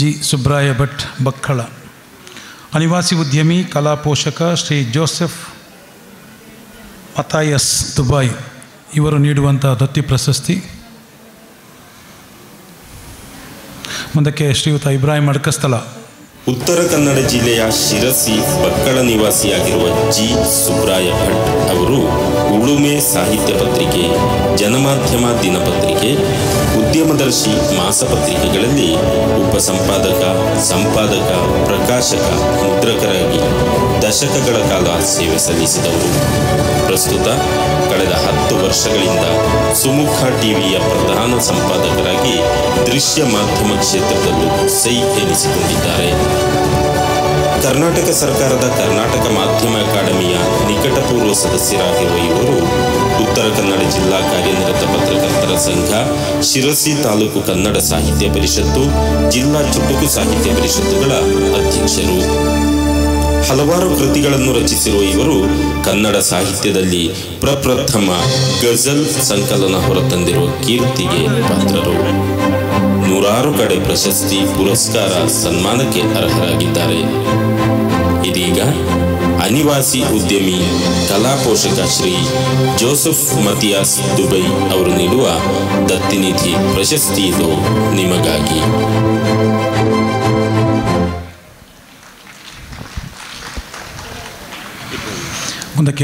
G Subraya Bhat ಬಕ್ಕಳ. ಅನಿವಾಸಿ ಉದ್ಯಮಿ ಕಲಾ ಪೋಷಕ ಶ್ರೀ ಜೋಸೆಫ್ ಮತಾಯಸ್ ದುಬಾಯ್ ಇವರು ನೀಡುವಂಥ ದತ್ತಿ ಪ್ರಶಸ್ತಿ. ಮುಂದಕ್ಕೆ ಶ್ರೀಯುತ ಇಬ್ರಾಹಿಂ ಅಡ್ಕಸ್ಥಳ. ಉತ್ತರ ಕನ್ನಡ ಜಿಲ್ಲೆಯ ಶಿರಸಿ ಬಕ್ಕಳ ನಿವಾಸಿಯಾಗಿರುವ ಜಿ ಸುಬ್ರಾಯ ಭಟ್ ಅವರು ಉಳುಮೆ ಸಾಹಿತ್ಯ ಪತ್ರಿಕೆ, ಜನಮಾಧ್ಯಮ ದಿನಪತ್ರಿಕೆ, ಉದ್ಯಮದರ್ಶಿ ಮಾಸಪತ್ರಿಕೆಗಳಲ್ಲಿ ಉಪಸಂಪಾದಕ, ಸಂಪಾದಕ, ಪ್ರಕಾಶಕ, ಮುದ್ರಕರಾಗಿ ದಶಕಗಳ ಕಾಲ ಸೇವೆ ಸಲ್ಲಿಸಿದವರು. ಪ್ರಸ್ತುತ ಕಳೆದ 10 ವರ್ಷಗಳಿಂದ ಸುಮುಖ ಟಿವಿಯ ಪ್ರಧಾನ ಸಂಪಾದಕರಾಗಿ ದೃಶ್ಯ ಮಾಧ್ಯಮ ಕ್ಷೇತ್ರದಲ್ಲೂ ಸೈ ಎನಿಸಿಕೊಂಡಿದ್ದಾರೆ. ಕರ್ನಾಟಕ ಸರ್ಕಾರದ ಕರ್ನಾಟಕ ಮಾಧ್ಯಮ ಅಕಾಡೆಮಿಯ ನಿಕಟಪೂರ್ವ ಸದಸ್ಯರಾಗಿರುವ ಇವರು ಉತ್ತರ ಕನ್ನಡ ಜಿಲ್ಲಾ ಕಾರ್ಯನಿರತ ಪತ್ರಕರ್ತರ ಸಂಘ, ಶಿರಸಿ ತಾಲೂಕು ಕನ್ನಡ ಸಾಹಿತ್ಯ ಪರಿಷತ್ತು, ಜಿಲ್ಲಾ ಚುಟುಕು ಸಾಹಿತ್ಯ ಪರಿಷತ್ತುಗಳ ಅಧ್ಯಕ್ಷರು. ಹಲವಾರು ಕೃತಿಗಳನ್ನು ರಚಿಸಿರುವ ಇವರು ಕನ್ನಡ ಸಾಹಿತ್ಯದಲ್ಲಿ ಪ್ರಪ್ರಥಮ ಗಜಲ್ ಸಂಕಲನ ಹೊರತಂದಿರುವ ಕೀರ್ತಿಗೆ ಪಾತ್ರರು. ನೂರಾರು ಕಡೆ ಪ್ರಶಸ್ತಿ, ಪುರಸ್ಕಾರ, ಸನ್ಮಾನಕ್ಕೆ ಅರ್ಹರಾಗಿದ್ದಾರೆ. ಇದೀಗ ಅನಿವಾಸಿ ಉದ್ಯಮಿ ಕಲಾ ಪೋಷಕ ಶ್ರೀ ಜೋಸೆಫ್ ಮತಿಯಾಸ್ ದುಬೈ ಅವರು ನೀಡುವ ದತ್ತಿನಿಧಿ ಪ್ರಶಸ್ತಿ ಇದು ನಿಮಗಾಗಿ. ಮುಂದಕ್ಕೆ